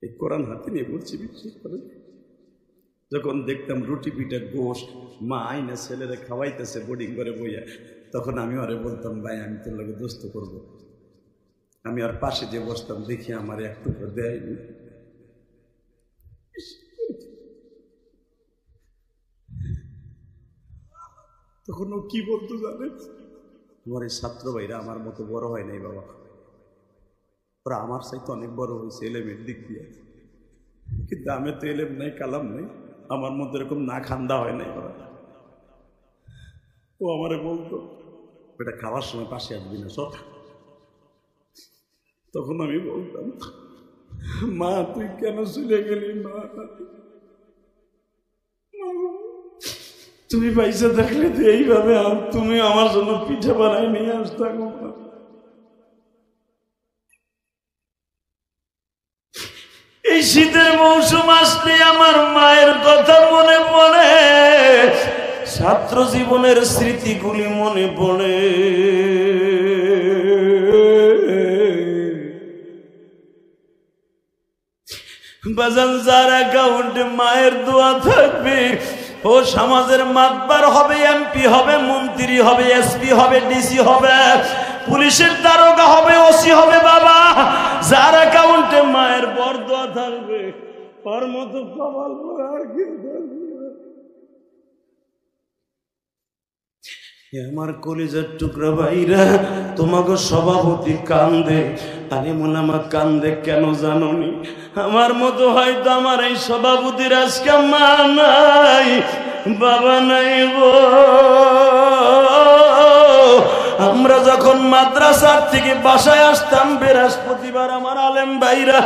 Speaker 1: এই কোরআন হাতে নিয়ে বলছি, বিশ্বাস করে যখন দেখতাম রুটি পিঠা গোশ মা আইনা ছেলেরা খাওয়াইতেছে বোর্ডিং করে বইয়া, তখন আমি আরে বলতাম ভাই আমি তোর লাগে দোস্ত করবো। আমি আর পাশে যে বসতাম দেখি আমার একটু দেয়নি। তখন ও কি বলতো জানেন, আমার এই ছাত্র ভাইরা আমার মতো বড় হয় নাই বাবা, ওরা আমার চাইতে অনেক বড় হয়েছে এলেমের দিক দিয়ে, কিন্তু আমি তো এলেম নাই কালাম নাই, আমার মধ্যে এরকম না খান্দা হয় নাই ওরা। ও আমারে বলতো এটা খাওয়ার সময় পাশে আসবি না সব। তখন আমি বলতাম মা তুই কেন চলে গেলি, মা তুমি পয়সা থাকলে তো এইভাবে তুমি আমার জন্য পিঠে বানাই নিয়ে আসতাম। এই শীতের মৌসুম আসলে আমার মায়ের কথা মনে পড়ে, ছাত্র জীবনের স্মৃতিগুলি মনে পড়ে। বাজান যার অ্যাকাউন্টে মায়ের দোয়া থাকবে ও সমাজের মাতবার হবে, এমপি হবে, মন্ত্রী হবে, এসপি হবে, ডিসি হবে, পুলিশের দারোগা হবে, ওসি হবে। বাবা যার অ্যাকাউন্টে মায়ের বরদোয়া থাকবে ওর মতো কপাল আর কি আমার কলিজার টুকরা ভাইরা, তোমাকে সভাপতি কান্দে, আলিমুল আমা কান্দে, কেন জানোনি? আমার মতো হয়তো আমার এই সভাপতির আজকে মা নাই, বাবা নাই গো। আমরা যখন মাদ্রাসার থেকে বাসায় আসতাম বৃহস্পতিবার, আমার আলেম ভাইরা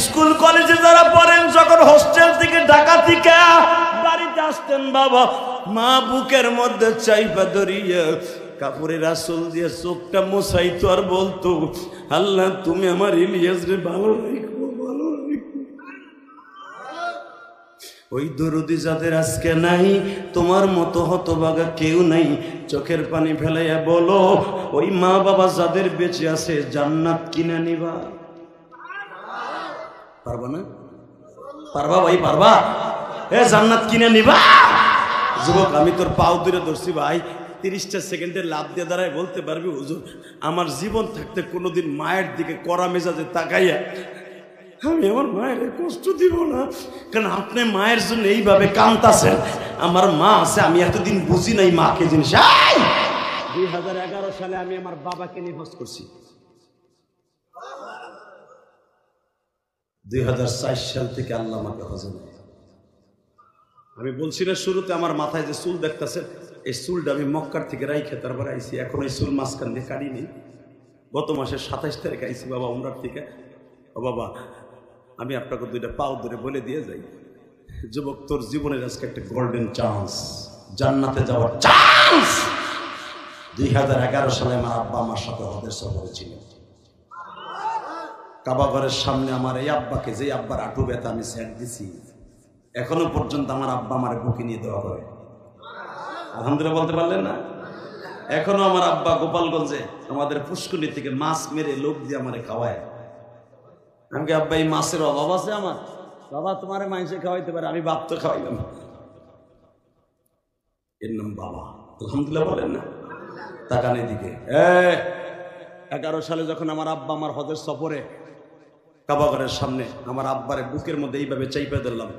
Speaker 1: স্কুল কলেজে যারা পড়েন, যখন হোস্টেল থেকে ঢাকা থেকে বাড়িতে আসতেন, বাবা মা বুকের মধ্যে চাইপা ধরিয়া কাপড়ের আসল দিয়ে চোখটা মোছাইতো আর বলতো আল্লাহ তুমি আমার ইলিয়াস রে ভালো রাখো, ভালো রাখো। ওই দরদি যাদের আজকে নাই, তোমার মতো হতভাগা কেউ নাই, চোখের পানি ফেলাইয়া বলো ওই মা বাবা যাদের বেঁচে আছে জান্নাত কিনে নিবা। পারবা না? পারবা ভাই, পারবা? জান্নাত কিনে নিবা। যুবক আমি তোর পাও দূরে ধরছি ভাই, 30টা সেকেন্ডে লাভ দিয়ে দাঁড়ায় বলতে পারবি হুজুর আমার জীবন থাকতে কোনোদিন মায়ের দিকে কড়া মেজাজে তাকাইয়া আমি আমার মায়ের কষ্ট দিব না, কারণ আপনি মায়ের জন্য এইভাবে কাঁদতাছেন। আমার মা আছে, আমি এতদিন বুঝি নাই মাকে জিনিস। 2011 সালে আমি আমার বাবাকে নিয়ে হজ করছি, 2004 সাল থেকে আল্লাহ আমাকে হজে নেয়। আমি বলছি না শুরুতে আমার মাথায় যে চুল দেখতেছেন, এই চুলটা আমি মক্কার থেকে রাইখে তারপরে আইছি, এখন এই চুল মাঝখান দিয়ে কাটিনি। গত মাসের 27 তারিখ আইছি বাবা উমরার থেকে। ও বাবা আমি আপনাকে দুইটা পাও ধরে বলে দিয়ে যাই, যুবক তোর জীবনের আজকে একটা গোল্ডেন চান্স, জান্নাতে যাওয়ার চান্স। 2011 সালে আমার আব্বা আমার সাথে হজের সফরে ছিল। কাবা ঘরের সামনে আমার এই আব্বাকে, যে আব্বার আঁটু ব্যথা আমি সেট দিছি, এখনো পর্যন্ত আমার আব্বা আমার বুকে নিয়ে দেওয়া করে। আলহামদুলিল্লাহ বলতে পারলেন না? এখনো আমার আব্বা গোপালগঞ্জে আমাদের পুষ্করণী থেকে মাছ মেরে লোক দিয়ে আমারে খাওয়ায়। আমি কি আব্বা এই মাছের অভাব আছে আমার? বাবা তোমার মাংসে খাওয়াইতে পারে, আমি বাপ তো খাওয়াইলাম, এর নাম বাবা। আলহামদুলিল্লাহ বলেন না? তাকান এদিকে। 11 সালে যখন আমার আব্বা আমার হজের সফরে কাবা ঘরের সামনে আমার আব্বারে বুকের মধ্যে এইভাবে চাইপা ধরলাম,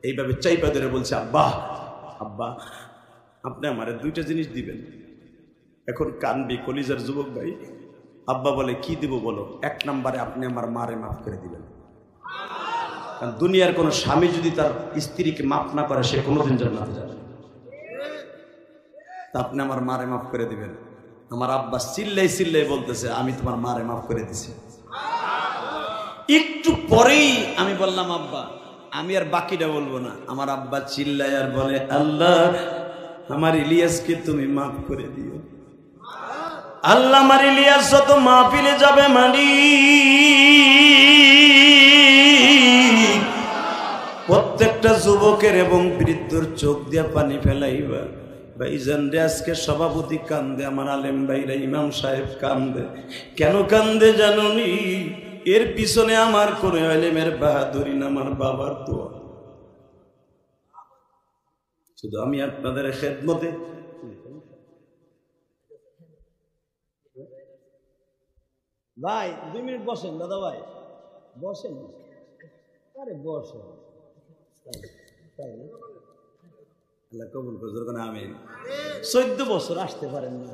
Speaker 1: এইভাবে চাইপা ধরে বলছে আব্বা আব্বা আপনি আমারে দুইটা জিনিস দিবেন। এখন কানবি কলিজার যুবক ভাই। আব্বা বলে কি দিব বলো? 1 নম্বরে আপনি আমার মারে মাফ করে দিবেন, কারণ দুনিয়ার কোন স্বামী যদি তার স্ত্রীকে মাফ না করে সে কোনোদিন জান্নাতে যাবে না। তা আপনি আমার মারে মাফ করে দিবেন। আমার আব্বা চিল্লাই চিল্লাই বলতেছে আমি তোমার মারে মাফ করে দিছি। একটু পরেই আমি বললাম আব্বা আমি আর বাকিটা বলবো না। আমার আব্বা চিল্লায় আর বলে আল্লাহ আমার ইলিয়াসকে তুমি মাফ করে দিও। আল্লাহ আমার ইলিয়াস যত মাহফিলে যাবে মালিক, প্রত্যেকটা যুবকের এবং বৃদ্ধর চোখ দিয়ে পানি ফেলাইবা। ভাইজান রে, আজকে সভাপতি কান্দে, আমার আলেম ভাইরা, ইমাম সাহেব কান্দে। কেন কান্দে জানুনি? এর পিছনে আমার কোন আলেমের বাহাদুরি না, আমার বাবার দোয়া। শুধু আমি আপনাদের খেদমতে ভাই 2 মিনিট বসেন, দাদা ভাই বসেন। আরে বসেন, আল্লাহ কবুল করুক। আমিন। 14 বছর আসতে পারেন না,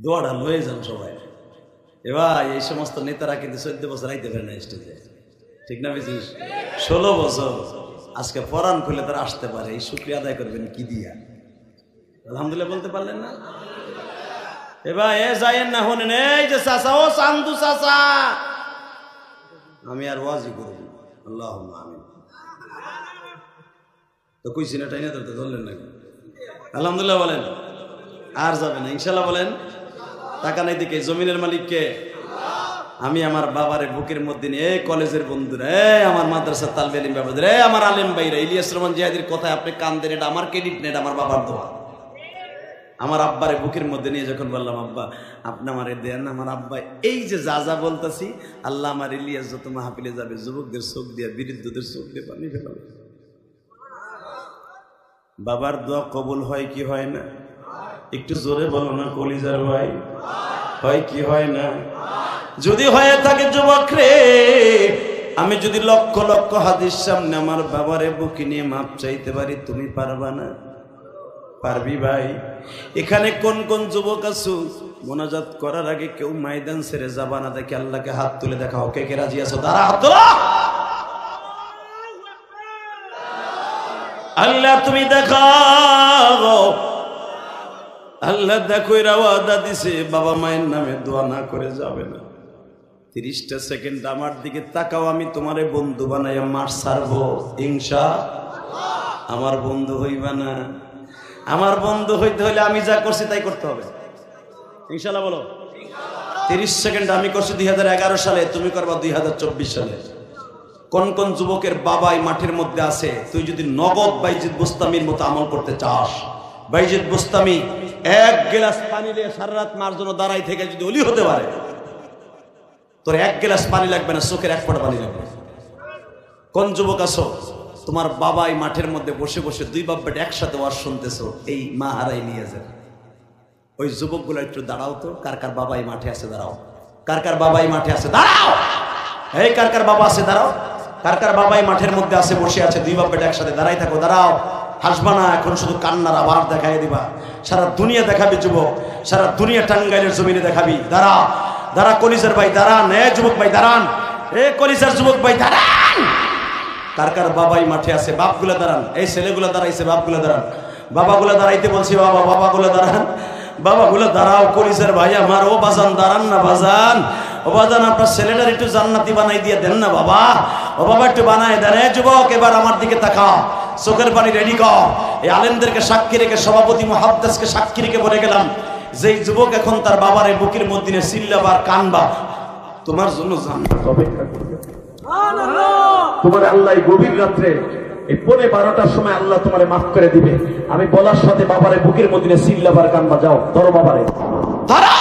Speaker 1: দোয়াটা লয়ে যান সবাই। এবার এই সমস্ত নেতারা কিন্তু 14 বছর আইতে পারে না স্টেজে, ঠিক না? বুঝিস 16 বছর আজকে পরাণ খুলে তারা আসতে পারে। এই শুকরিয়া আদায় করবেন কি দিয়া? আলহামদুলিল্লাহ বলতে পারলেন না? এবার এ যাইয়েন না, হনেন এই যে চাচা, ও চান্দু চাচা, আমি আর ওয়াজি করব। আল্লাহুম্মা আমিন। তো কইছি না, টাইনা ধরতে ধরলেন নাকি? আলহামদুলিল্লাহ বলেন। আর যাবে না ইনশাল্লাহ বলেন। টাকা নাই দিকে জমিনের মালিককে। আমি আমার বাবারে বুকের মধ্যে নিয়ে, কলেজের বন্ধুরা, আমার মাদ্রাসার তালবে আলিম বাবাদের, আমার আলেম ভাইরা, ইলিয়াস রহমান জিহাদির কথায় আপনি কান দেন, এটা আমার ক্রেডিট নেই, এটা আমার বাবার দোয়া। আমার আব্বারে বুকের মধ্যে নিয়ে যখন বললাম, আব্বা আপনি আমারে দেন, আমার আব্বা এই যে যা যা বলতেছি, আল্লাহ আমার ইলিয়াস যত মাহফিলে যাবে যুবকদের চোখ দিয়ে, বিরুদ্ধদের চোখ দিয়ে পানি ফেলাবে। বাবার দোয়া কবুল হয় কি হয় না? একটু জোরে বলো না কলিজার ভাই, হয় কি হয় না? যদি হয়ে থাকে যুবক রে, আমি যদি লক্ষ লক্ষ হাদিস সামনে আমার বাবারে বুকে নিয়ে মাপ চাইতে পারি, তুমি পারবা না? পারবি ভাই? এখানে কোন কোন যুবক আছো মোনাজাত করার আগে কেউ ময়দান ছেড়ে যাবা না? দেখে আল্লাহকে হাত তুলে দেখাও, কে কে রাজি আছো? দাঁড়া, হাত তোলো। আল্লাহ তুমি দেখাও। আল্লাহ দেখো, এরা ওয়াদা দিছে বাবা মায়ের নামে দোয়া না করে যাবে না। 30টা সেকেন্ড আমার দিকে তাকাও, আমি তোমারে বন্ধু বানাইয়া মার ছাড়বো ইনশাআল্লাহ। আমার বন্ধু হইবা না? আমার বন্ধু হইতে হলে আমি যা করছি তাই করতে হবে ইনশাআল্লাহ। বলো 30 সেকেন্ড আমি করছি 2011 সালে, তুমি করবা 2024 সালে। কোন কোন যুবকের বাবাই মাঠের মধ্যে আছে? তুই যদি নগদ বাইজিদ বুস্তামির মতো আমল করতে চাস, বাইজিদ বুস্তামি 1 গ্লাস পানি দিয়ে সারা রাত মার জন্য দাঁড়াই থেকে যদি ওলি হতে পারে, তোর 1 গ্লাস পানি লাগবে না, চোখের 1 ফোঁটা পানি লাগবে। কোন যুবক আছো তোমার বাবাই মাঠের মধ্যে বসে বসে 2 বাপ বেটা একসাথে ওয়াজ শুনতেছো, এই মা হারাই নিয়ে যাবে? ওই যুবকগুলো একটু দাঁড়াও তো, কার কার বাবাই মাঠে আছে দাঁড়াও, কার কার বাবাই মাঠে আছে দাঁড়াও, এই কার কার বাবা আছে দাঁড়াও, কার কার বাবাই মাঠের মধ্যে আছে বসে আছে, 2 বাপ বেটা একসাথে দাঁড়াই থাকো, দাঁড়াও। হাসবা না, এখন শুধু কান্নার আবার দেখাই দিবা, সারা দুনিয়া দেখাবি যুবক, সারা দুনিয়া টাঙ্গাইলের জমিনে দেখাবি। দাঁড়া দাঁড়া কলিজার ভাই দাঁড়ান, এ যুবক ভাই দাঁড়ান, এ কলিজার যুবক ভাই দাঁড়ান। কার কার বাবাই মাঠে আছে? বাপগুলা দাঁড়ান, এই ছেলেগুলা দাঁড়াইছে, বাপগুলা দাঁড়ান, বাবাগুলা দাঁড়াইতে বলছি, বাবা বাবাগুলা দাঁড়ান, বাবাগুলা দাঁড়াও। কলিজার ভাই আমার, ও বাজান দাঁড়ান না বাজান, ও বাজান আপনার ছেলেটার একটু জান্নাতি বানাই দিয়ে দেন না বাবা, ও বাবা একটু বানাই দেন। এই যুবক এবার আমার দিকে তাকাও, চোখের পানি রেডি কর। এই আলেমদেরকে সাক্ষী রেখে, সভাপতি মুহাদ্দিসকে সাক্ষী রেখে বলে গেলাম, যেই যুবক এখন তার বাবার এই বুকের মধ্যে চিল্লাবার কানবা, তোমার জন্য জান্নাত অপেক্ষা করবে। তোমার আল্লাহ গভীর রাত্রে এই 12:15টার সময় আল্লাহ তোমারে মাফ করে দিবে। আমি বলার সাথে বাবারে বুকের মধ্যে চিল্লাবার কানবা, যাও ধরো বাবারে, ধরো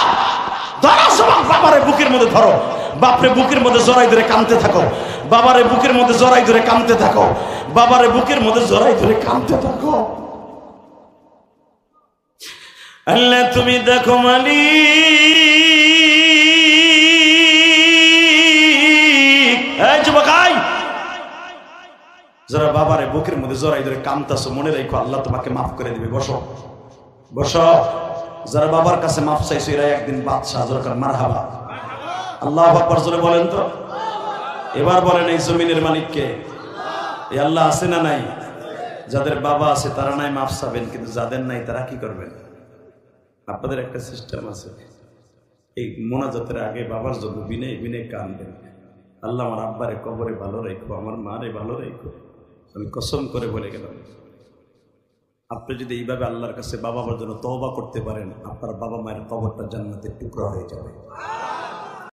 Speaker 1: ধরো সবাই বাবারে বুকের মধ্যে ধরো, বাপরে বুকের মধ্যে জড়াই ধরে কাঁদতে থাকো, বাবারে বুকের মধ্যে জড়াই ধরে কাঁদতে থাকো, বাবারে বুকের মধ্যে জড়াই ধরে কাঁদতে থাকো। আল্লাহ তুমি দেখো মালিক, এই যুবকাই যারা বাবারে বুকের মধ্যে জড়াই ধরে কাঁদতেছো, মনে রাখো আল্লাহ তোমাকে মাফ করে দিবে। বসো বসো। যারা বাবার কাছে মাফ চাইছো এরা একদিন বাদশাহ, জোরে মারহাবা, আল্লাহু আকবার জোরে বলেন তো। এবার বলেন এই জমিনের মালিককে, এই আল্লাহ আছে না নাই? যাদের বাবা আছে তারা নাই মাফ চাবেন, কিন্তু যাদের নাই তারা কি করবেন? আপনাদের একটা সিস্টেম আছে, এই মোনাজাতের আগে বাবার জন্য বিনয় বিনয় কাঁদবেন, আল্লাহ আমার আব্বারে কবরে ভালো রেখো, আমার মারে ভালো রেখো। আমি কসম করে বলে গেলাম, আপনি যদি এইভাবে আল্লাহর কাছে বাবা মার জন্য তওবা করতে পারেন, আপনার বাবা মায়ের কবরটা জান্নাতের টুকরা হয়ে যাবে।